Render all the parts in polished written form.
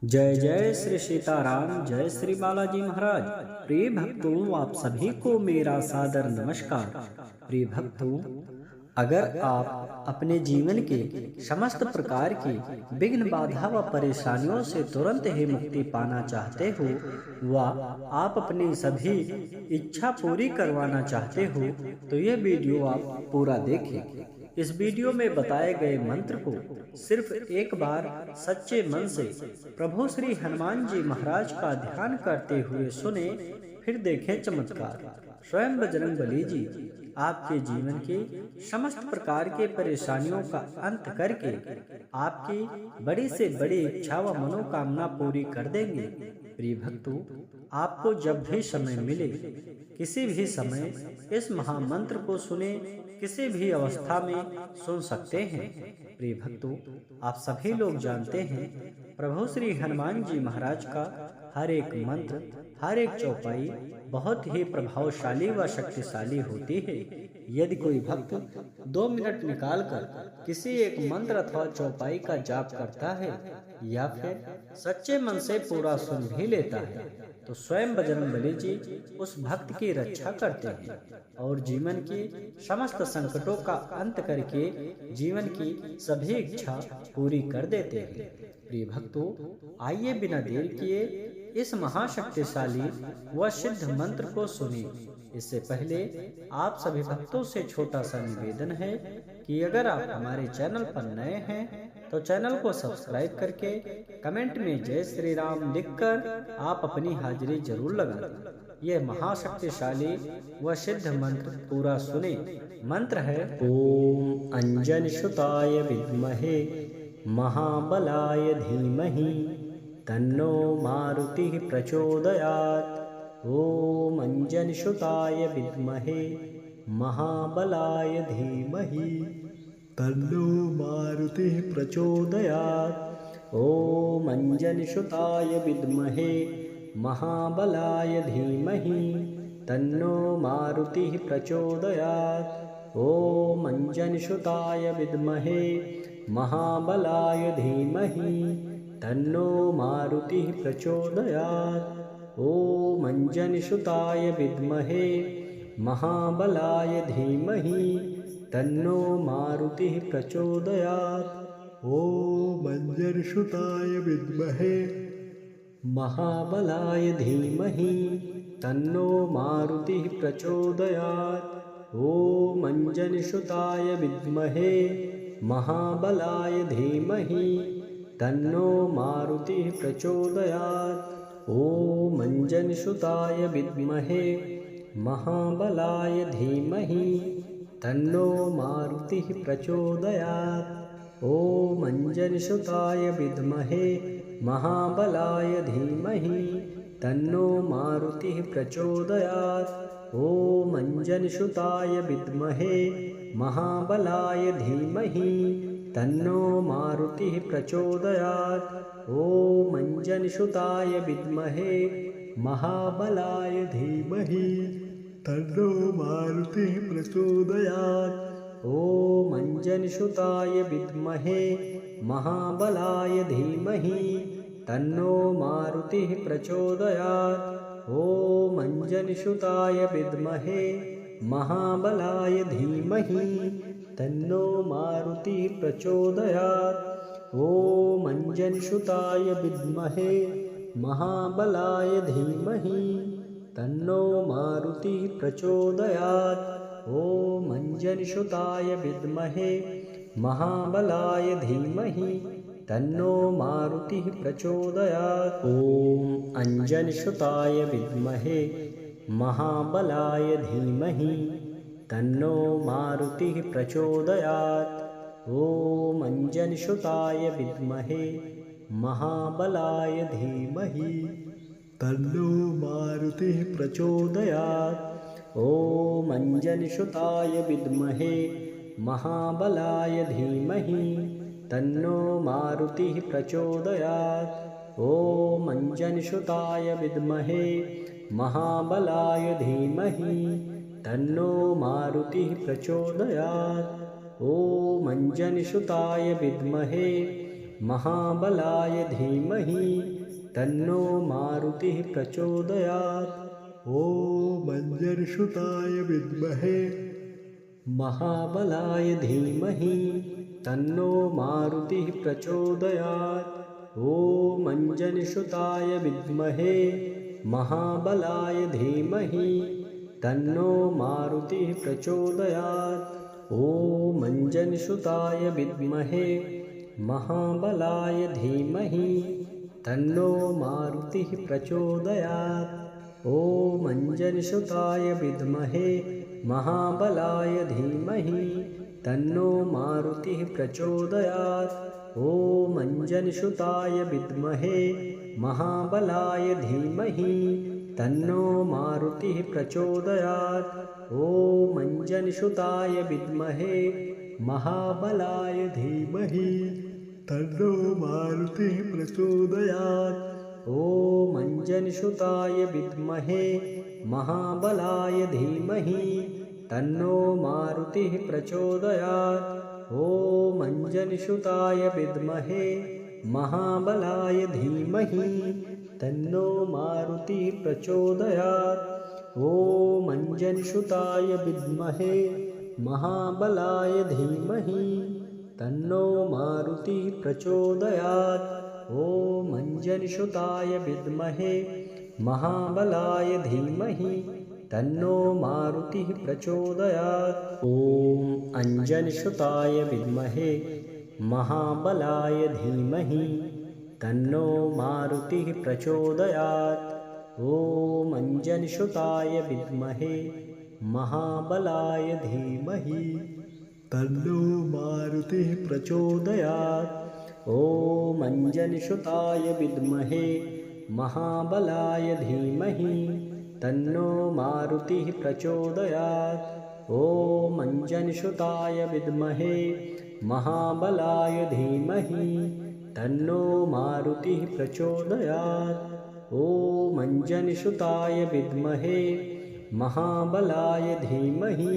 जय जय श्री सीताराम, जय श्री बालाजी महाराज। प्रिय भक्तों, आप सभी को मेरा सादर नमस्कार। प्रिय भक्तों, अगर आप अपने जीवन के समस्त प्रकार की विघ्न बाधा व परेशानियों से तुरंत ही मुक्ति पाना चाहते हो व आप अपनी सभी इच्छा पूरी करवाना चाहते हो तो यह वीडियो आप पूरा देखें। इस वीडियो में बताए गए मंत्र को सिर्फ एक बार सच्चे मन से प्रभु श्री हनुमान जी महाराज का ध्यान करते हुए सुने, फिर देखें चमत्कार। स्वयं बजरंगबली जी आपके जीवन के समस्त प्रकार के परेशानियों का अंत करके आपकी बड़ी से बड़ी इच्छा व मनोकामना पूरी कर देंगे। प्रिय भक्तों, आपको जब भी समय मिले, किसी भी समय इस महामंत्र को सुने, किसी भी अवस्था में सुन सकते हैं। प्रिय भक्तों, आप सभी लोग जानते हैं प्रभु श्री हनुमान जी महाराज का हर एक मंत्र, हर एक चौपाई बहुत ही प्रभावशाली व शक्तिशाली होती है। यदि कोई भक्त 2 मिनट निकालकर किसी एक मंत्र अथवा चौपाई का जाप करता है या फिर सच्चे मन से पूरा सुन भी लेता है तो स्वयं बजरंगबली जी उस भक्त की रक्षा करते हैं और जीवन की समस्त संकटों का अंत करके जीवन की सभी इच्छा पूरी कर देते हैं। प्रिय भक्तों, आइए बिना देर किए इस महाशक्तिशाली व सिद्ध मंत्र को सुनिए। इससे पहले आप सभी भक्तों से छोटा सा निवेदन है कि अगर आप हमारे चैनल पर नए हैं तो चैनल को सब्सक्राइब करके कमेंट में जय श्री राम लिखकर आप अपनी हाजिरी जरूर लगा दें। यह महाशक्तिशाली व सिद्ध मंत्र पूरा सुने। मंत्र है ओम अंजन सुताय विद्महे महाबलाय धीमहि तन्नो मारुतिः प्रचोदयात्। ओम अंजन सुताय विद्महे महाबलाय धीमहि तन्नो मारुतिः प्रचोदयात्। ओम अंजन सुताय विद्महे महाबलाय धीमहि तन्नो मारुतिः प्रचोदयात्। ओम अंजन सुताय विद्महे महाबलाय धीमहि तन्नो मारुतिः प्रचोदयात्। ओम अंजन सुताय विद्महे महाबलाय धीमहि तन्नो मारुतिः प्रचोदयात्। ओम अंजन सुताय विद्महे महाबलाय धीमहि तन्नो मारुतिः प्रचोदयात्। ओम अंजन सुताय विद्महे महाबलाय धीमहि तन्नो मारुतिः प्रचोदयात्। ओम अंजन सुताय विद्महे महाबलाय धीमहि तन्नो मारुतिः प्रचोदयात्। ओम अंजन सुताय विद्महे महाबलाय धीमहि तन्नो मारुतिः प्रचोदयात्। ओम अंजन सुताय विद्महे महाबलाय धीमहि तन्नो मारुतिः प्रचोदयात्। ओम अंजन सुताय विद्महे महाबलाय धीमहि तन्नो मारुतिः प्रचोदयात्। ओम अंजन सुताय विद्महे महाबलाय धीमहि तन्नो मारुतिः प्रचोदयात्। ओम अंजन सुताय विद्महे महाबलाय धीमहि तन्नो मारुतिः प्रचोदयात्। ओम अंजन सुताय विद्महे महाबलाय धीमहि तन्नो मारुतिः प्रचोदयात्। ओम अंजन सुताय विद्महे महाबलाय धीमहि तन्नो मारुतिः प्रचोदयात्। ओम अंजन सुताय विद्महे महाबलाय धीमहि तन्नो मारुतिः प्रचोदयात्। ओम अंजन सुताय विद्महे महाबलाय धीमहि तन्नो मारुतिः प्रचोदयात्। ओम अंजन सुताय विद्महे महाबलाय धीमहि तन्नो मारुतिः प्रचोदयात्। ओम अंजन सुताय विद्महे महाबलाय धीमहि तन्नो मारुतिः प्रचोदयात्। ओम अंजन सुताय विद्महे महाबलाय धीमहि तन्नो मारुतिः प्रचोदयात्। ॐ अंजनीसुताय विद्महे महाबलाय धीमहि तन्नो मारुतिः प्रचोदयात्। ॐ अंजनीसुताय विद्महे महाबलाय धीमहि तन्नो मारुतिः प्रचोदयात्। ॐ अंजनीसुताय विद्महे महाबलाय धीमहि तन्नो मारुतिः प्रचोदयात्। ॐ अंजनीसुताय विद्महे महाबलाय धीमहि तन्नो मारुतिः प्रचोदयात्। ॐ अंजनीसुताय विद्महे महाबलाय धीमहि तन्नो मारुतिः प्रचोदयात्। ॐ अंजनीसुताय विद्महे महाबलाय धीमहि तन्नो मारुतिः प्रचोदयात्। ॐ अंजनीसुताय विद्महे महाबलाय धीमहि तन्नो मारुतिः प्रचोदयात्। ॐ अंजनीसुताय विद्महे महाबलाय धीमहि तन्नो मारुतिः प्रचोदयात्। ॐ अंजनीसुताय विद्महे महाबलाय धीमहि तन्नो मारुतिः प्रचोदयात्। ॐ अंजनीसुताय विद्महे महाबलाय धीमहि तन्नो मारुतिः प्रचोदयात्। ॐ अंजनीसुताय विद्महे महाबलाय धीमहि तन्नो मारुतिः प्रचोदयात्। ॐ अंजनीसुताय विद्महे महाबलाय धीमहि तन्नो मारुतिः प्रचोदयात्। ॐ अंजनीसुताय विद्महे महाबलाय धीमहि तन्नो मारुतिः प्रचोदयात्। ॐ अंजनीसुताय विद्महे महाबलाय धीमहि तन्नो मारुतिः प्रचोदयात्। ॐ अंजनीसुताय विद्महे महाबलाय धीमहि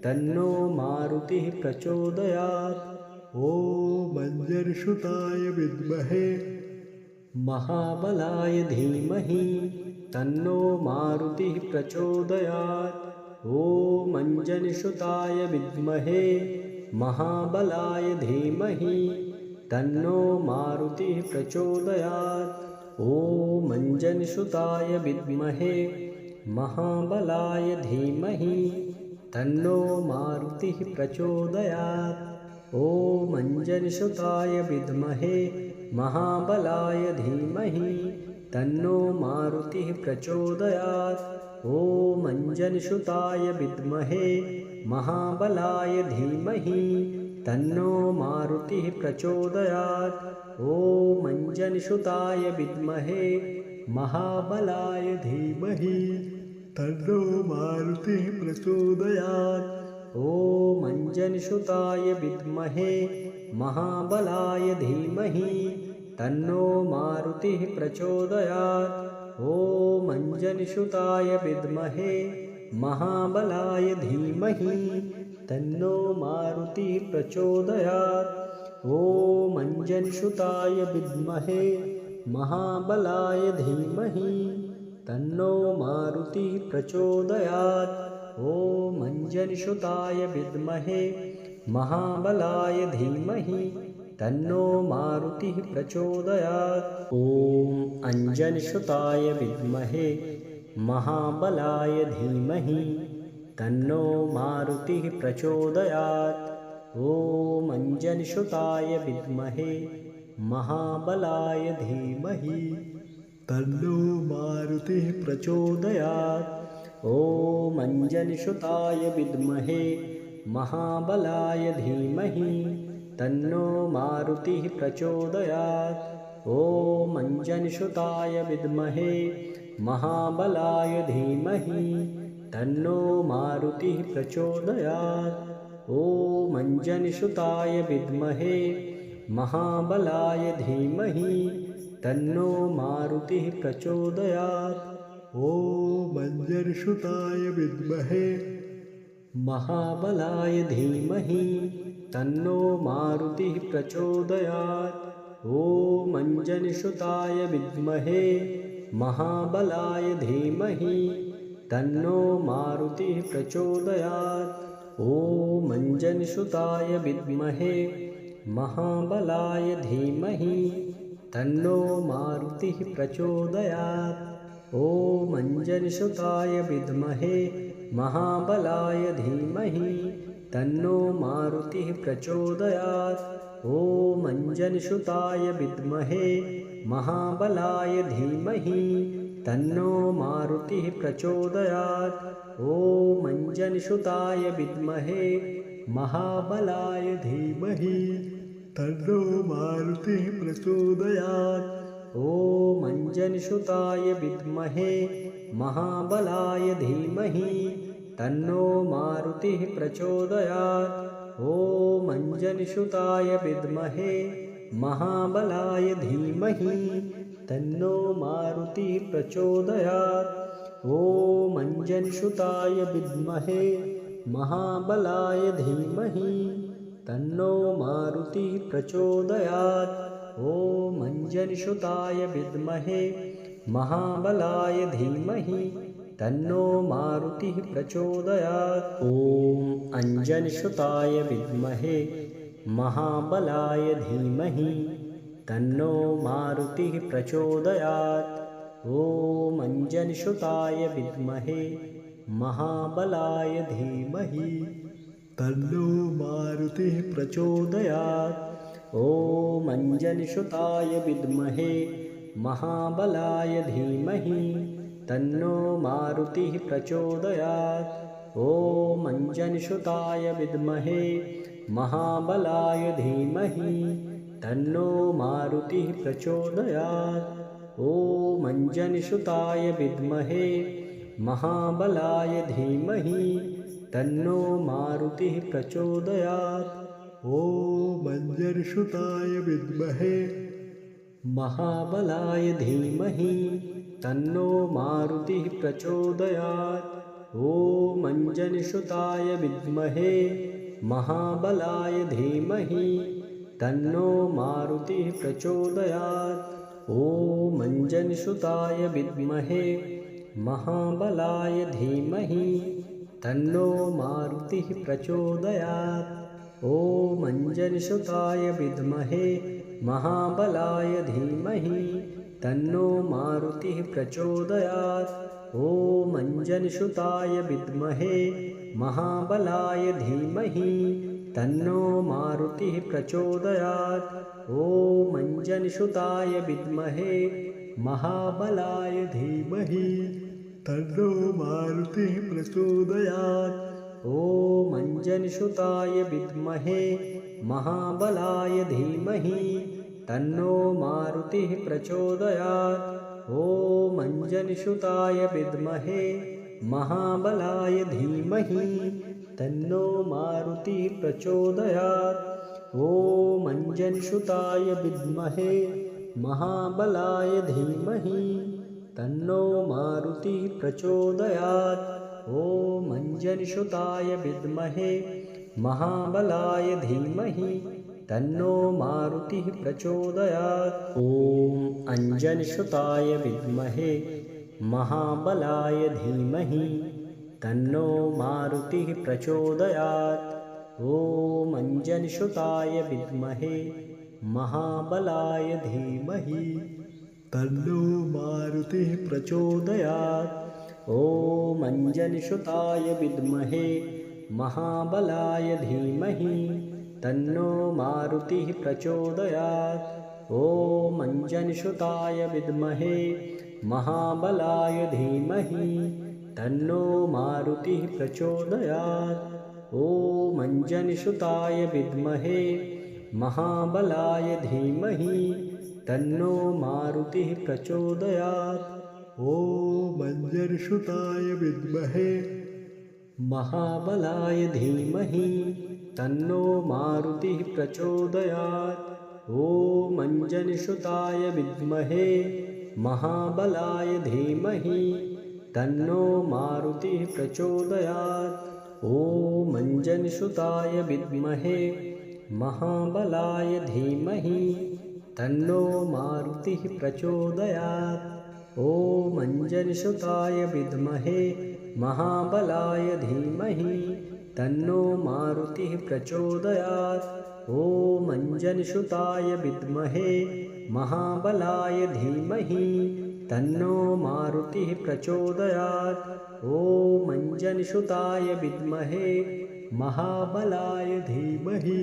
तन्नो मारुतिः प्रचोदयात्। ॐ अंजनीसुताय विद्महे महाबलाय धीमहि तन्नो मारुतिः प्रचोदयात्। ॐ अंजनीसुताय विद्महे महाबलाय धीमहि तन्नो मारुतिः प्रचोदयात्। ॐ अंजनीसुताय विद्महे महाबलाय धीमहि तन्नो मारुतिः प्रचोदयात्। ॐ अंजनीसुताय विद्महे महाबलाय धीमहि तन्नो मारुतिः प्रचोदयात्। ॐ अंजनीसुताय विद्महे महाबलाय धीमहि तन्नो मारुतिः प्रचोदयात्। ॐ अंजनीसुताय विद्महे महाबलाय धीमहि तन्नो मारुतिः प्रचोदयात्। ॐ अंजनीसुताय विद्महे महाबलाय धीमहि तन्नो मारुतिः प्रचोदयात्। ॐ अंजनीसुताय विद्महे महाबलाय धीमहि तन्नो मारुतिः प्रचोदयात्। ॐ अंजनीसुताय विद्महे महाबलाय धीमहि तन्नो मारुतिः प्रचोदयात्। ॐ अंजनीसुताय विद्महे महाबलाय धीमहि तन्नो मारुतिः प्रचोदयात्। ॐ अंजनीसुताय विद्महे महाबलाय धीमहि तन्नो मारुतिः प्रचोदयात्। ॐ अंजनीसुताय विद्महे महाबलाय धीमहि तन्नो मारुतिः प्रचोदयात्। ॐ अंजनीसुताय विद्महे महाबलाय धीमहि तन्नो मारुतिः प्रचोदयात्। ॐ अंजनीसुताय विद्महे महाबलाय धीमहि तन्नो मारुतिः प्रचोदयात्। ॐ अंजनीसुताय विद्महे महाबलाय धीमहि तन्नो मारुतिः प्रचोदयात्। ॐ अंजनीसुताय विद्महे महाबलाय धीमहि तन्नो मारुतिः प्रचोदयात्। ॐ अंजनीसुताय विद्महे महाबलाय धीमहि तन्नो मारुतिः प्रचोदयात्। ॐ अंजनीसुताय विद्महे महाबलाय धीमहि तन्नो मारुतिः प्रचोदयात्। ॐ अंजनीसुताय विद्महे महाबलाय धीमहि तन्नो मारुतिः प्रचोदयात्। ॐ अंजनीसुताय विद्महे महाबलाय धीमहि तन्नो मारुतिः प्रचोदयात्। ॐ अंजनीसुताय विद्महे महाबलाय धीमहि तन्नो मारुतिः प्रचोदयात्। ॐ अंजनीसुताय विद्महे महाबलाय धीमहि तन्नो मारुतिः प्रचोदयात्। ॐ अंजनीसुताय विद्महे महाबलाय धीमहि तन्नो मारुतिः प्रचोदयात्। ॐ अंजनीसुताय विद्महे महाबलाय धीमहि तन्नो मारुतिः प्रचोदयात्। ॐ अंजनीसुताय विद्महे महाबलाय धीमहि तन्नो मारुतिः प्रचोदयात्। ॐ अंजनीसुताय विद्महे महाबलाय धीमहि तन्नो मारुतिः प्रचोदयात्। ॐ अंजनीसुताय विद्महे महाबलाय धीमहि तन्नो मारुतिः प्रचोदयात्। ॐ अंजनीसुताय विद्महे महाबलाय धीमहि तन्नो मारुतिः प्रचोदयात्। ॐ अंजनीसुताय विद्महे महाबलाय धीमहि तन्नो मारुतिः प्रचोदयात्। ॐ अंजनीसुताय विद्महे महाबलाय धीमहि तन्नो मारुतिः प्रचोदयात्। ॐ अंजनीसुताय विद्महे महाबलाय धीमहि तन्नो मारुतिः प्रचोदयात्। ॐ अंजनीसुताय विद्महे महाबलाय धीमहि तन्नो मारुतिः प्रचोदयात्। ॐ अंजनीसुताय विद्महे महाबलाय धीमहि तन्नो मारुतिः प्रचोदयात्। ॐ अंजनीसुताय विद्महे महाबलाय धीमहि तन्नो मारुतिः प्रचोदयात्। ॐ अंजनीसुताय विद्महे महाबलाय धीमहि तन्नो मारुतिः प्रचोदयात्। ॐ अंजनीसुताय विद्महे महाबलाय धीमहि तन्नो मारुतिः प्रचोदयात्। ॐ अंजनीसुताय विद्महे महाबलाय धीमहि तन्नो मारुतिः प्रचोदयात्। ॐ अंजनीसुताय विद्महे महाबलाय धीमहि तन्नो मारुतिः प्रचोदयात्। ॐ अंजनीसुताय विद्महे महाबलाय धीमहि तन्नो मारुतिः प्रचोदयात्। ॐ अंजनीसुताय विद्महे महाबलाय धीमहि तन्नो मारुतिः प्रचोदयात्। ॐ अंजनीसुताय विद्महे महाबलाय धीमहि तन्नो मारुतिः प्रचोदयात्। ॐ अंजनीसुताय विद्महे महाबलाय धीमहि तन्नो मारुतिः प्रचोदयात्। ॐ अंजनीसुताय विद्महे महाबलाय धीमहि तन्नो मारुतिः प्रचोदयात्। ॐ अंजनीसुताय विद्महे महाबलाय धीमहि तन्नो मारुतिः प्रचोदयात्। ॐ अंजनीसुताय विद्महे महाबलाय धीमहि तन्नो मारुतिः प्रचोदयात्। ॐ अंजनीसुताय विद्महे महाबलाय धीमहि तन्नो मारुतिः प्रचोदयात्। ॐ अंजनीसुताय विद्महे महाबलाय धीमहि तन्नो मारुतिः प्रचोदयात्। ॐ अंजनीसुताय विद्महे महाबलाय धीमहि तन्नो मारुतिः प्रचोदयात्। ॐ अंजनीसुताय विद्महे महाबलाय धीमहि तन्नो मारुतिः प्रचोदयात्। ॐ अंजनीसुताय विद्महे महाबलाय धीमहि तन्नो मारुतिः प्रचोदयात्। ॐ अंजनीसुताय विद्महे महाबलाय धीमहि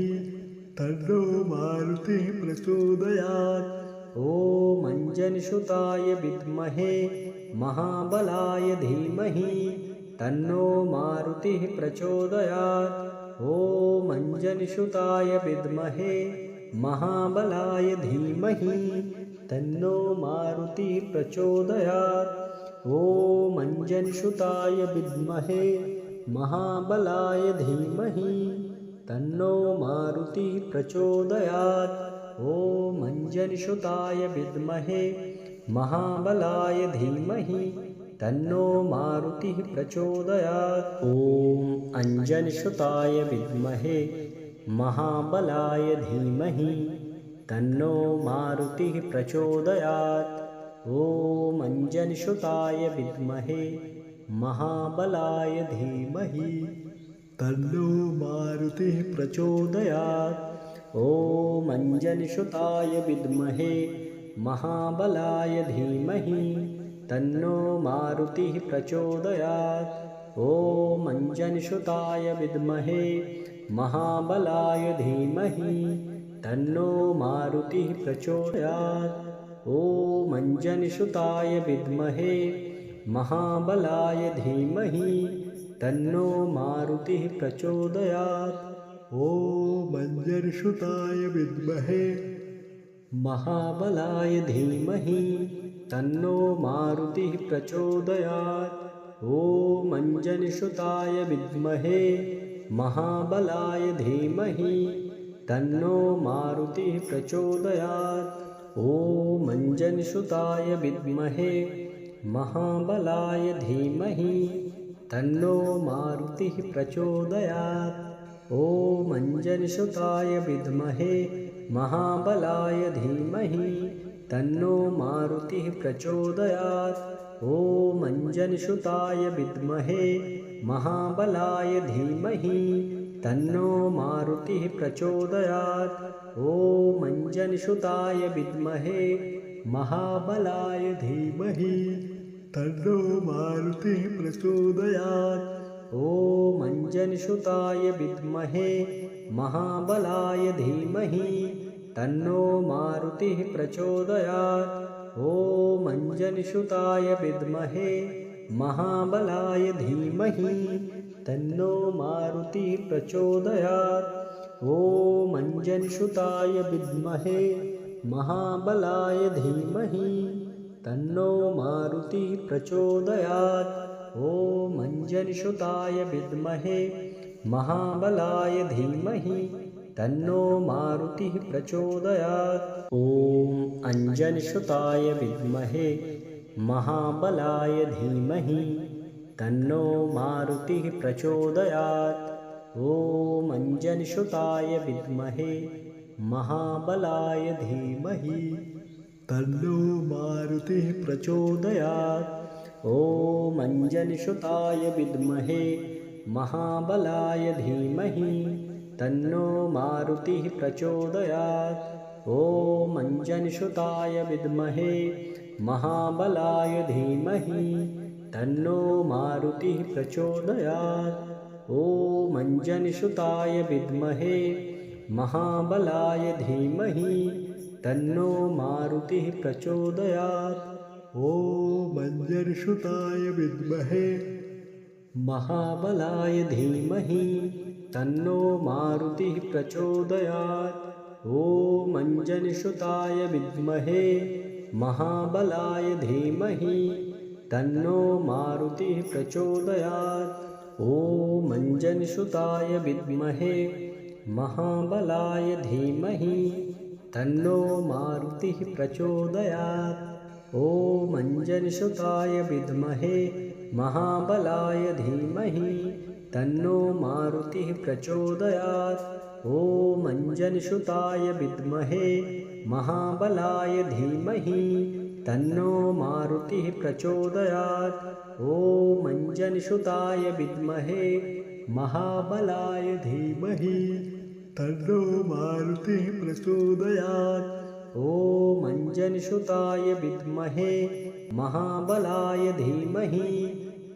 तन्नो मारुतिः प्रचोदयात्। ॐ अंजनीसुताय विद्महे महाबलाय धीमहि तन्नो मारुतिः प्रचोदयात्। ॐ अंजनीसुताय विद्महे महाबलाय धीमहि तन्नो मारुतिः प्रचोदयात्। ॐ अंजनीसुताय विद्महे महाबलाय धीमहि तन्नो मारुतिः प्रचोदयात्। ॐ अंजनीसुताय विद्महे महाबलाय धीमहि तन्नो मारुतिः प्रचोदयात्। ॐ अंजनीसुताय विद्महे महाबलाय धीमहि तन्नो मारुतिः प्रचोदयात्। ॐ अंजनीसुताय विद्महे महाबलाय धीमहि तन्नो मारुतिः प्रचोदयात्। ॐ अंजनीसुताय विद्महे महाबलाय धीमहि तन्नो मारुतिः प्रचोदयात्। ॐ अंजनीसुताय विद्महे महाबलाय धीमहि तन्नो मारुतिः प्रचोदयात्। ॐ अंजनीसुताय विद्महे महाबलाय धीमहि तन्नो मारुतिः प्रचोदयात्। ॐ अंजनीसुताय विद्महे महाबलाय धीमहि तन्नो मारुतिः प्रचोदयात्। ॐ अंजनीसुताय विद्महे महाबलाय धीमहि तन्नो मारुतिः प्रचोदयात्। ॐ अंजनीसुताय विद्महे महाबलाय धीमहि तन्नो मारुतिः प्रचोदयात्। ॐ अंजनीसुताय विद्महे महाबलाय धीमहि तन्नो मारुतिः प्रचोदयात्। ॐ अंजनीसुताय विद्महे महाबलाय धीमहि तन्नो मारुतिः प्रचोदयात्। ॐ अंजनीसुताय विद्महे महाबलाय धीमहि तन्नो मारुतिः प्रचोदयात्। ॐ अंजनीसुताय विद्महे महाबलाय धीमहि तन्नो मारुतिः प्रचोदयात्। ॐ अंजनीसुताय विद्महे महाबलाय धीमहि तन्नो मारुतिः प्रचोदयात्। ॐ अंजनीसुताय विद्महे महाबलाय धीमहि तन्नो मारुतिः प्रचोदयात्। ॐ अंजनीसुताय विद्महे महाबलाय धीमहि तन्नो मारुतिः प्रचोदयात्। ॐ अंजनीसुताय विद्महे महाबलाय धीमहि तन्नो मारुतिः प्रचोदयात्। ॐ अंजनीसुताय विद्महे महाबलाय धीमहि तन्नो मारुतिः प्रचोदयात्। ॐ अंजनीसुताय विद्महे महाबलाय धीमहि तन्नो मारुतिः प्रचोदयात्। ॐ अंजनीसुताय विद्महे महाबलाय धीमहि तन्नो मारुतिः प्रचोदयात्। ॐ अंजनीसुताय विद्महे महाबलाय धीमहि तन्नो मारुतिः प्रचोदयात्। ॐ अंजनीसुताय विद्महे महाबलाय धीमहि तन्नो मारुतिः प्रचोदयात्। ॐ अंजनीसुताय विद्महे महाबलाय धीमहि तन्नो मारुतिः प्रचोदयात्। ॐ अंजनीसुताय विद्महे महाबलाय धीमहि तन्नो मारुतिः प्रचोदयात्। ॐ अंजनीसुताय विद्महे महाबलाय धीमहि तन्नो मारुतिः प्रचोदयात्। ॐ अंजनीसुताय विद्महे महाबलाय धीमहि तन्नो मारुतिः प्रचोदयात्। ॐ अंजनीसुताय विद्महे महाबलाय धीमहि तन्नो मारुतिः प्रचोदयात्। ॐ अंजनीसुताय विद्महे महाबलाय धीमहि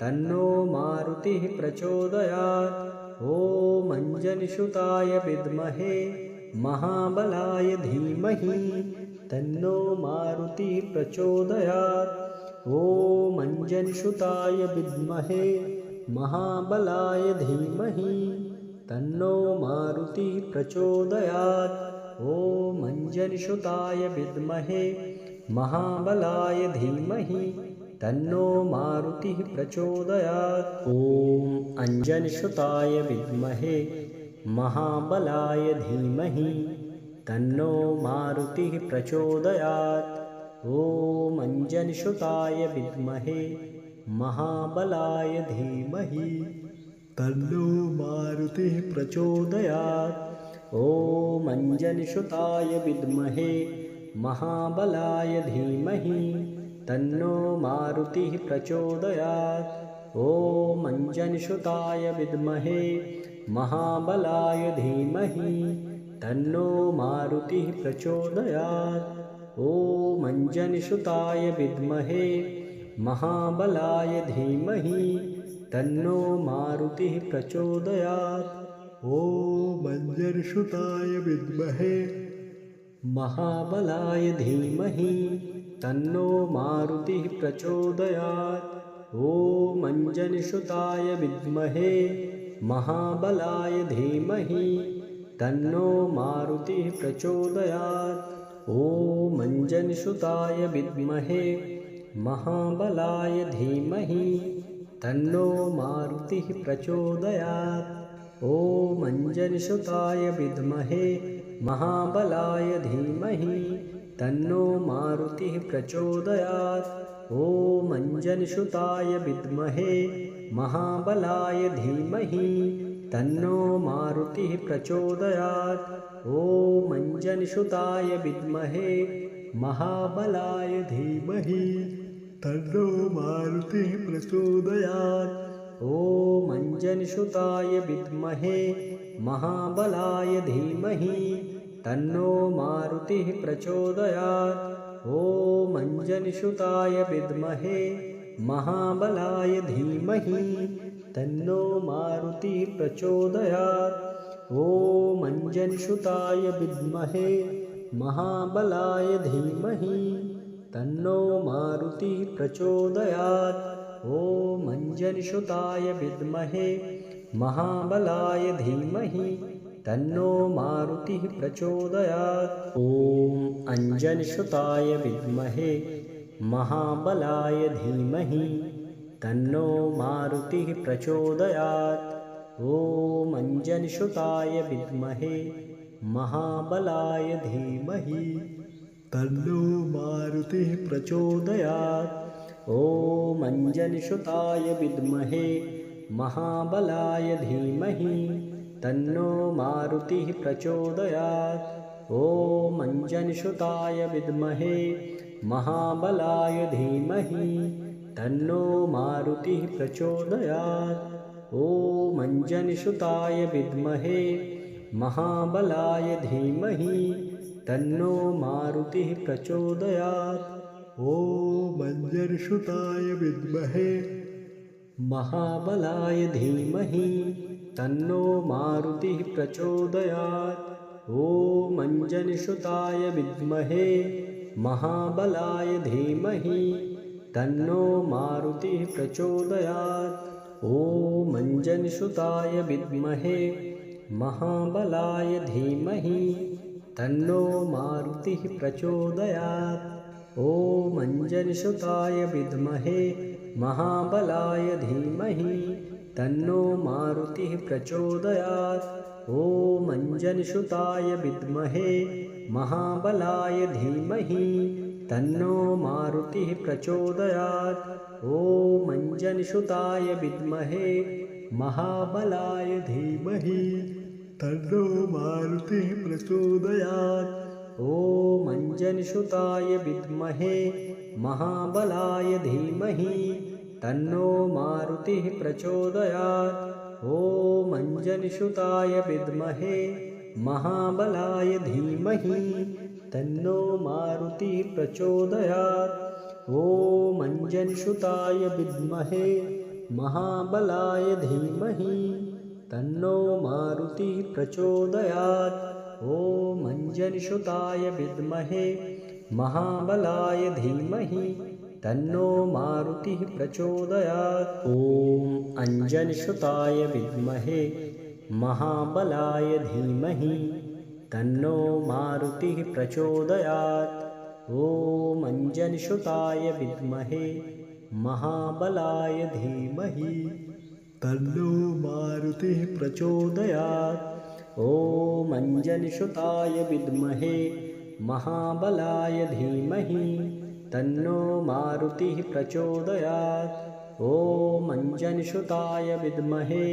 तन्नो मारुतिः प्रचोदयात्। ॐ अंजनीसुताय विद्महे महाबलाय धीमहि तन्नो मारुतिः प्रचोदयात्। ॐ अंजनीसुताय विद्महे महाबलाय धीमहि तन्नो मारुतिः प्रचोदयात्। ॐ अंजनीसुताय विद्महे महाबलाय धीमहि तन्नो मारुतिः प्रचोदयात्। ॐ अंजनीसुताय विद्महे महाबलाय धीमहि तन्नो मारुतिः प्रचोदयात्। ॐ अंजनीसुताय विद्महे महाबलाय धीमहि तन्नो मारुतिः प्रचोदयात्। ॐ अंजनीसुताय विद्महे महाबलाय धीमहि तन्नो मारुतिः प्रचोदयात्। ॐ अंजनीसुताय विद्महे महाबलाय धीमहि तन्नो मारुतिः प्रचोदयात्। ॐ अंजनीसुताय विद्महे महाबलाय धीमहि तन्नो मारुतिः प्रचोदयात्। ॐ अंजनीसुताय विद्महे महाबलाय धीमहि तन्नो मारुतिः प्रचोदयात्। ॐ अंजनीसुताय विद्महे महाबलाय धीमहि तन्नो मारुतिः प्रचोदयात्। ॐ अंजनीसुताय विद्महे महाबलाय धीमहि तन्नो मारुतिः प्रचोदयात्। ॐ अंजनीसुताय विद्महे महाबलाय धीमहि तन्नो मारुतिः प्रचोदयात्। ॐ अंजनीसुताय विद्महे महाबलाय धीमहि तन्नो मारुतिः प्रचोदयात्। ॐ अंजनीसुताय विद्महे महाबलाय धीमहि तन्नो मारुतिः प्रचोदयात्। ॐ अंजनीसुताय विद्महे महाबलाय धीमहि तन्नो मारुतिः प्रचोदयात्। ॐ अंजनीसुताय विद्महे महाबलाय धीमहि तन्नो मारुतिः प्रचोदयात्। ॐ अंजनीसुताय विद्महे महाबलाय धीमहि तन्नो मारुतिः प्रचोदयात्। ॐ अंजनीसुताय विद्महे महाबलाय धीमहि तन्नो मारुतिः प्रचोदयात्। ॐ अंजनीसुताय विद्महे महाबलाय धीमहि तन्नो मारुतिः प्रचोदयात्। ॐ अंजनीसुताय विद्महे महाबलाय धीमहि तन्नो मारुतिः प्रचोदयात्। ॐ अंजनीसुताय विद्महे महाबलाय धीमहि तन्नो मारुतिः प्रचोदयात्। ॐ अंजनीसुताय विद्महे महाबलाय धीमहि तन्नो मारुतिः प्रचोदयात्। ॐ अंजनीसुताय विद्महे महाबलाय धीमहि तन्नो मारुतिः प्रचोदयात्। ॐ अंजनीसुताय विद्महे महाबलाय धीमहि तन्नो मारुतिः प्रचोदयात्। ॐ अंजनीसुताय विद्महे महाबलाय धीमहि तन्नो मारुतिः प्रचोदयात्। ॐ अंजनीसुताय विद्महे महाबलाय धीमहि तन्नो मारुतिः प्रचोदयात्। ॐ अंजनीसुताय विद्महे महाबलाय धीमहि तन्नो मारुतिः प्रचोदयात्। ॐ अंजनीसुताय विद्महे महाबलाय धीमहि तन्नो मारुतिः प्रचोदयात्। ॐ अंजनीसुताय विद्महे महाबलाय धीमहि तन्नो मारुतिः प्रचोदयात्। ॐ अंजनसुताय विद्महे महाबलाय धीमहि तन्नो मारुतिः प्रचोदयात्। ॐ अंजनसुताय विद्महे महाबलाय धीमहि तन्नो मारुतिः प्रचोदयात्। ॐ अंजनसुताय विद्महे महाबलाय धीमहि तन्नो मारुतिः प्रचोदयात्। ॐ अंजनसुताय विद्महे महाबलाय धीमहि तन्नो मारुतिः प्रचोदयात्। ॐ अंजनसुताय विद्महे महाबलाय धीमहि तन्नो मारुतिः प्रचोदयात्। ॐ अंजनसुताय विद्महे महाबलाय धीमहि तन्नो मारुतिः प्रचोदयात्। ॐ अंजनसुताय विद्महे महाबलाय धीमहि तन्नो मारुतिः प्रचोदयात्। ॐ अंजनसुताय विद्महे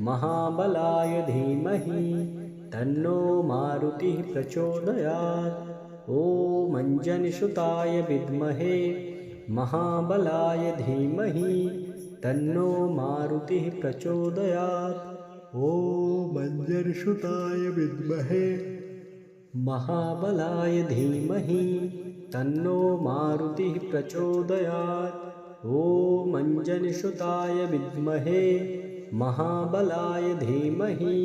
महाबलाय धीमहि तन्नो मारुतिः प्रचोदयात्। ॐ अंजनसुताय विद्महे महाबलाय धीमहि तन्नो मारुतिः प्रचोदयात्। ॐ अंजनसुताय विद्महे महाबलाय धीमहि तन्नो मारुतिः प्रचोदयात्। ॐ अंजनसुताय विद्महे महाबलाय धीमहि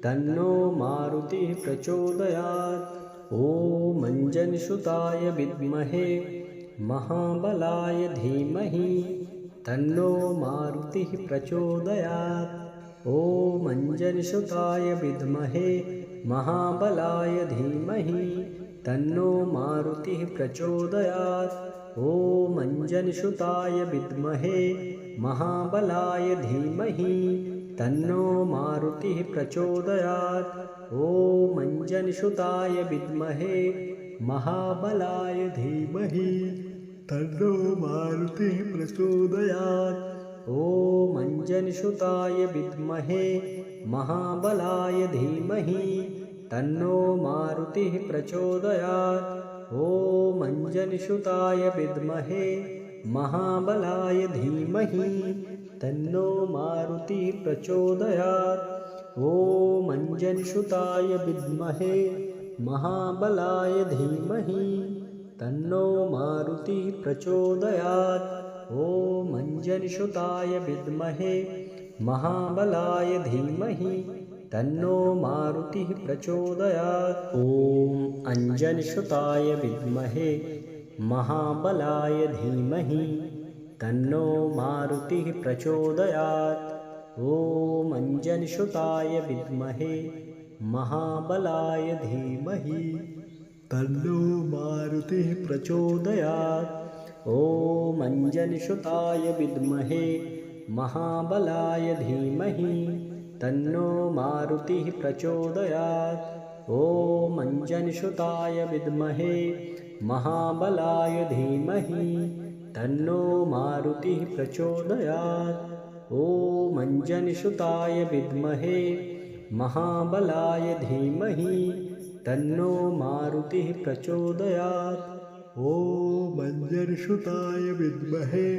तन्नो मारुतिः प्रचोदयात्। ॐ अंजनसुताय विद्महे महाबलाय धीमहि तन्नो मारुतिः प्रचोदयात्। ॐ अंजनसुताय विद्महे महाबलाय धीमहि तन्नो मारुतिः प्रचोदयात्। ॐ अंजनसुताय विद्महे महाबलाय धीमहि तन्नो मारुतिः प्रचोदयात्। ॐ अंजनसुताय विद्महे महाबलाय धीमहि तन्नो मारुतिः प्रचोदयात्। ॐ अंजनसुताय विद्महे महाबलाय धीमहि तन्नो मारुतिः प्रचोदयात्। ॐ अंजनसुताय विद्महे महाबलाय धीमहि तन्नो मारुतिः प्रचोदयात्। ॐ अंजनसुताय विद्महे महाबलाय धीमहि तन्नो मारुतिः प्रचोदयात्। ॐ अंजनसुताय विद्महे महाबलाय धीमहि तन्नो मारुतिः प्रचोदयात्। ॐ अंजनसुताय विद्महे महाबलाय धीमहि तन्नो मारुतिः प्रचोदयात्। ॐ अंजनसुताय विद्महे महाबलाय धीमहि तन्नो मारुतिः प्रचोदयात्। ॐ अंजनसुताय विद्महे महाबलाय धीमहि तन्नो मारुतिः प्रचोदयात्। ॐ अंजनसुताय विद्महे महाबलाय धीमहि तन्नो मारुतिः प्रचोदयात्। ॐ अंजनसुताय विद्महे महाबलाय धीमहि तन्नो मारुतिः प्रचोदयात्। ॐ अंजनसुताय विद्महे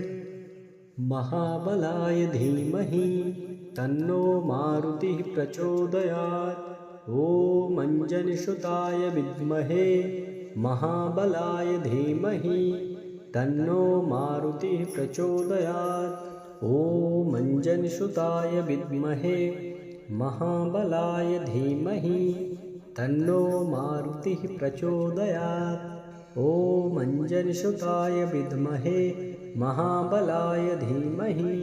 महाबलाय धीमहि तन्नो मारुतिः प्रचोदयात्। ॐ अंजनसुताय विद्महे महाबलाय धीमहि तन्नो मारुतिः प्रचोदयात्। ॐ अंजनसुताय विद्महे महाबलाय धीमहि तन्नो मारुतिः प्रचोदयात्। ॐ अंजनसुताय विद्महे महाबलाय धीमहि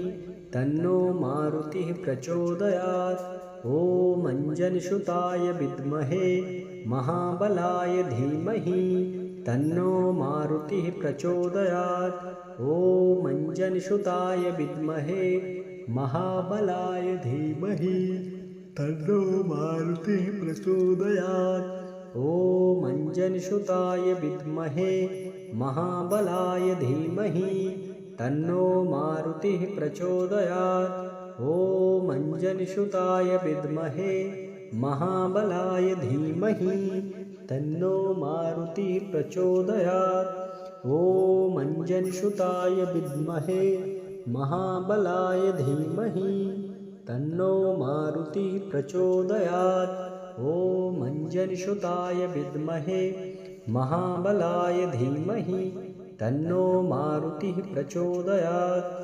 तन्नो मारुतिः प्रचोदयात्। ॐ अंजनसुताय विद्महे महाबलाय धीमहि तन्नो मारुतिः प्रचोदयात्। ॐ अंजनसुताय विद्महे महाबलाय धीमहि तन्नो मारुतिः प्रचोदयात्। ॐ अंजनसुताय विद्महे महाबलाय धीमहि तन्नो मारुतिः प्रचोदयात्। ॐ अंजनसुताय विद्महे महाबलाय धीमहि तन्नो मारुतिः प्रचोदयात्। ॐ अंजनसुताय विद्महे महाबलाय धीमहि तन्नो मारुतिः प्रचोदयात्। ॐ अंजनसुताय विद्महे महाबलाय धीमहि तन्नो मारुतिः प्रचोदयात्।